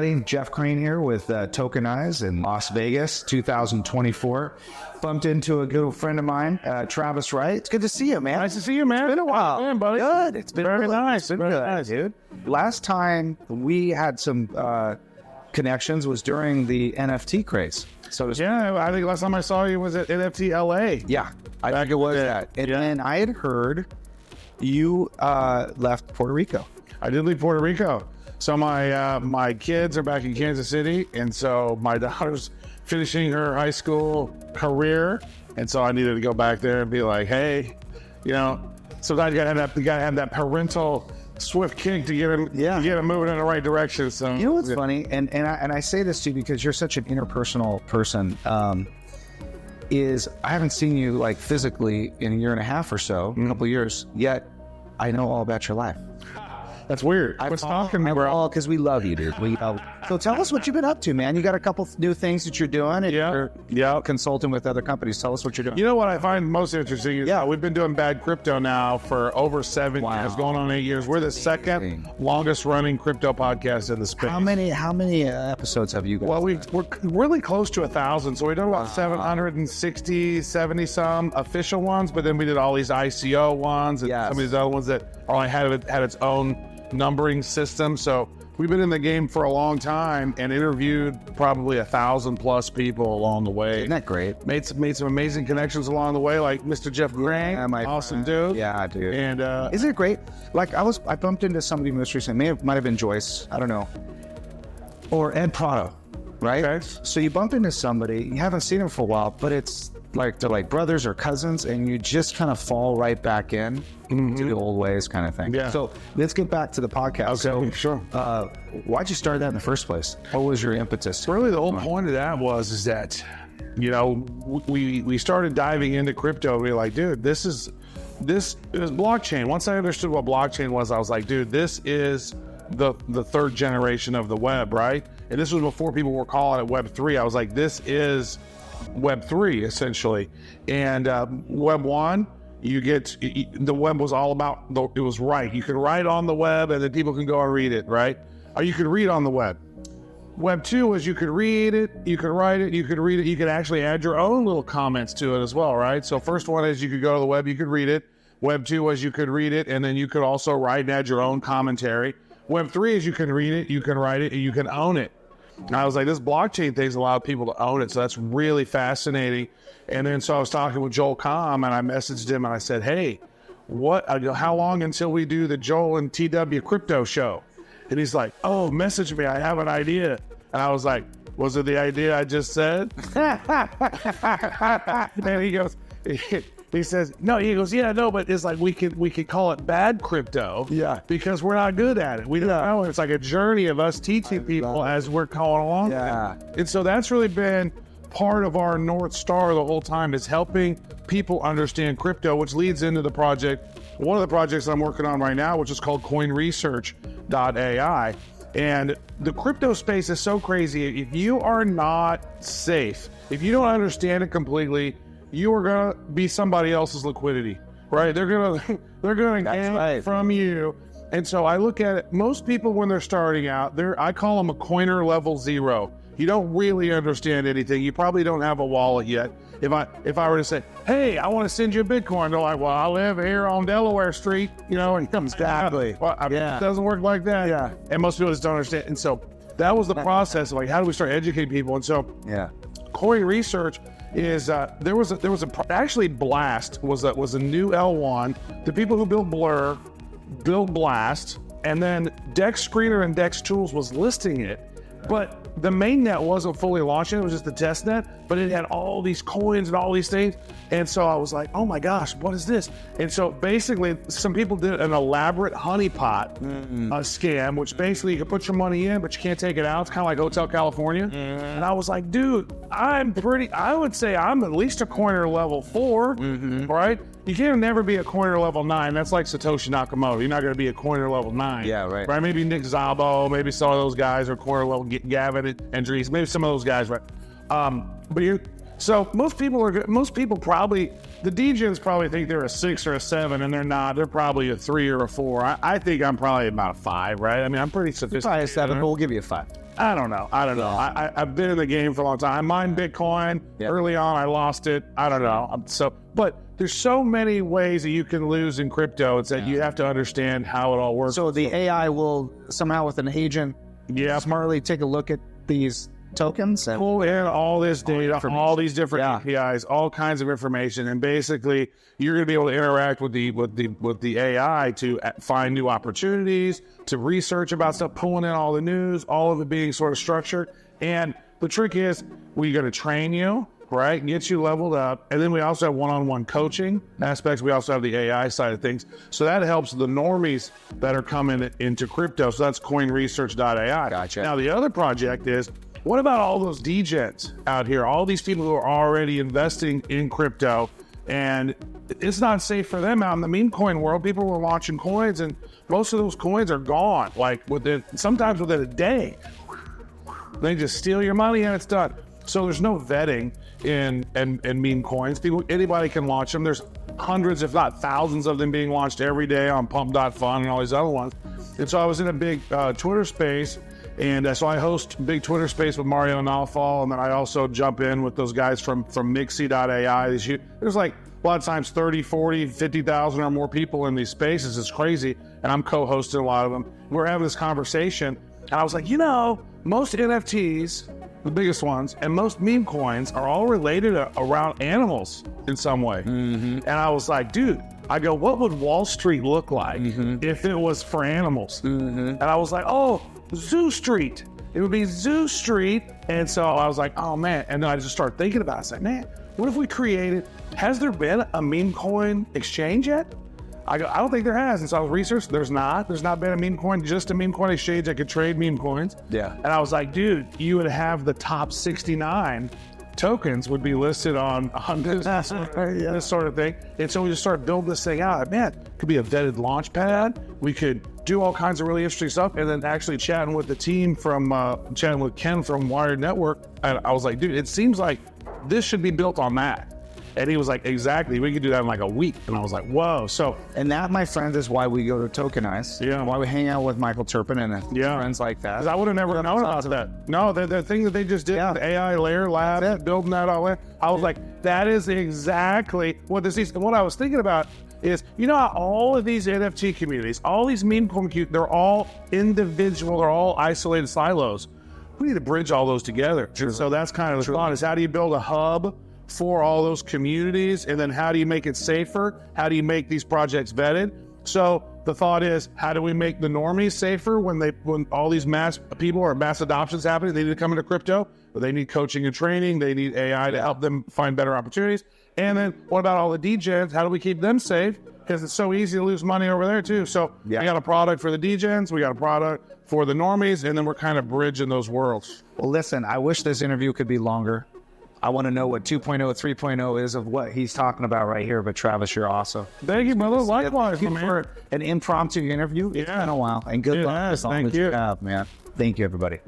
everybody. Jeff Crane here with Tokenize in Las Vegas, 2024. Bumped into a good friend of mine, Travis Wright. It's good to see you, man. Nice to see you, man. It's been a while. Man, buddy. Good. It's been very nice. It's been Very good, nice, dude. Last time we had some connections was during the NFT craze. So Yeah, I think last time I saw you was at NFT LA. yeah, I think it was that. And then I had heard you left Puerto Rico. I did leave Puerto Rico. So my kids are back in Kansas City, and so my daughter's finishing her high school career, and so I needed to go back there and be like, hey, sometimes you gotta have that parental swift kick to get him moving in the right direction. So you know what's funny, and I say this to you because you're such an interpersonal person. Is I haven't seen you like physically in a year and a half or so, a couple of years, yet I know all about your life. That's weird. What's talking to me, bro? Because we love you, dude. So tell us what you've been up to, man. You got a couple new things that you're doing. And you're consulting with other companies. Tell us what you're doing. You know what I find most interesting is we've been doing Bad Crypto now for over 7 years, going on 8 years. We're the second longest running crypto podcast in the space. How many episodes have you guys? Well, we're really close to 1,000. So we've done about 760, 70 some official ones, but then we did all these ICO ones and some of these other ones that only had its own numbering system. So we've been in the game for a long time and interviewed probably 1,000 plus people along the way. Isn't that great? Made some amazing connections along the way, like Mr. Jeff Crane, awesome dude. Yeah, dude. And isn't it great? Like I bumped into somebody most recently. Might have been Joyce. I don't know. Or Ed Prado, right? Okay. So you bump into somebody, you haven't seen him for a while, but it's like they're like brothers or cousins, and you just kind of fall right back in to the old ways, kind of thing. Yeah. So let's get back to the podcast. Okay, sure. Why'd you start that in the first place? What was your impetus? Really, the whole point of that is that we started diving into crypto. We were like, dude, this is blockchain. Once I understood what blockchain was, I was like, dude, this is the third generation of the web, right? And this was before people were calling it Web 3. I was like, this is Web 3 essentially. And Web 1, the web was all about, it was write. You could write on the web and then people can go and read it, right? Or you could read on the web. Web 2 was you could read it, you could write it, you could read it, you could actually add your own little comments to it as well, right? So first one is you could go to the web, you could read it. Web 2 was you could read it and then you could also write and add your own commentary. Web 3 is you can read it, you can write it, and you can own it. And I was like, this blockchain thing's allowed people to own it, so that's really fascinating. And then so I was talking with Joel Comm, and I messaged him, and I said, hey, how long until we do the Joel and TW crypto show? And he's like, oh, message me, I have an idea. And I was like, was it the idea I just said? And he goes, he says, no, he goes, yeah, no, but it's like we could call it bad crypto. Yeah. Because we're not good at it. We don't know. It's like a journey of us teaching people as we're going along. Yeah. And so that's really been part of our North Star the whole time, is helping people understand crypto, which leads into the project. One of the projects I'm working on right now, which is called Coinsearch AI. And the crypto space is so crazy. If you are not safe, if you don't understand it completely, you are gonna be somebody else's liquidity, right? They're gonna get from you. And so I look at it, most people when they're starting out, I call them a coiner level 0. You don't really understand anything. You probably don't have a wallet yet. If I were to say, hey, I want to send you a Bitcoin, they're like, well, I live here on Delaware Street, and comes exactly. Well, it doesn't work like that. Yeah. And most people just don't understand. And so that was the process of like, how do we start educating people? And so Coinsearch is actually Blast was a new L1. The people who built Blur built Blast, and then Dex Screener and Dex Tools was listing it, but the mainnet wasn't fully launching. It was just the test net, but it had all these coins and all these things. And so I was like, oh my gosh, what is this? And so basically some people did an elaborate honeypot scam, which basically you can put your money in, but you can't take it out. It's kind of like Hotel California. And I was like, dude, I would say I'm at least a coiner level 4, right? You can never be a coiner level 9. That's like Satoshi Nakamoto. You're not going to be a coiner level 9. Yeah, right. Maybe Nick Szabo, maybe some of those guys are coiner level Gavin and Dries, maybe some of those guys, right? So most people probably, the DJs probably think they're a 6 or a 7, and they're not. They're probably a 3 or a 4. I think I'm probably about a 5, right? I mean, I'm pretty sophisticated. Probably a 7, but we'll give you a 5. I don't know. I've been in the game for a long time. I mined Bitcoin. Yeah. Early on, I lost it. I don't know. But there's so many ways that you can lose in crypto. It's that you have to understand how it all works. So the AI will somehow with an agent smartly take a look at these tokens and pull in all this data, all these different APIs, all kinds of information, and basically you're going to be able to interact with the AI to find new opportunities, to research about stuff, pulling in all the news, all of it being sort of structured. And the trick is we're going to train you, right, get you leveled up, and then we also have one-on-one coaching aspects. We also have the AI side of things, so that helps the normies that are coming into crypto. So that's coinresearch.ai. Gotcha. Now the other project is, what about all those degens out here? All these people who are already investing in crypto, and it's not safe for them out in the meme coin world. People were launching coins, and most of those coins are gone. Like sometimes within a day, they just steal your money and it's done. So there's no vetting in meme coins. Anybody can launch them. There's hundreds, if not thousands, of them being launched every day on Pump.fun and all these other ones. And so I was in a big Twitter space. And so I host big Twitter space with Mario Nalfal, and then I also jump in with those guys from Mixi.ai. There's like a lot of times 30, 40, 50,000 or more people in these spaces. It's crazy. And I'm co-hosting a lot of them. We're having this conversation, and I was like, most NFTs, the biggest ones, and most meme coins are all related around animals in some way. Mm-hmm. And I was like, dude, what would Wall Street look like if it was for animals? Mm-hmm. And I was like, Zoo Street. It would be Zoo Street. And so I was like, oh man. And then I just started thinking about it. I was like, man, what if we has there been a meme coin exchange yet? I don't think there has. And so I was researching, there's not been a meme coin, just a meme coin exchange that could trade meme coins. Yeah. And I was like, dude, you would have the top 69 tokens would be listed on this sort of thing. And so we just started building this thing out. Man, it could be a vetted launch pad. We could do all kinds of really interesting stuff. And then actually chatting with the team chatting with Ken from Wired Network. And I was like, dude, it seems like this should be built on that. And he was like, exactly, we could do that in like a week. And I was like, whoa. So, and that, my friend, is why we go to Tokenize. Yeah. Why we hang out with Michael Turpin and friends like that. Because I would have never known about that. No, the thing that they just did, the AI layer lab, building that all in. I was like, that is exactly what this is. And what I was thinking about is, how all of these NFT communities, all these meme communities, they're all individual, they're all isolated silos. We need to bridge all those together. True. So that's kind of the thought, is how do you build a hub for all those communities, and then how do you make it safer? How do you make these projects vetted? So the thought is, how do we make the normies safer when all these mass adoptions happening? They need to come into crypto, but they need coaching and training. They need AI to help them find better opportunities. And then what about all the degens? How do we keep them safe? Because it's so easy to lose money over there too. So we got a product for the degens, we got a product for the normies, and then we're kind of bridging those worlds. Well, listen, I wish this interview could be longer. I want to know what 2.0, 3.0 is of what he's talking about right here. But Travis, you're awesome. Thank you, brother. Likewise, Thank you for an impromptu interview. It's been a while. And good luck with all that you have, man. Thank you, everybody.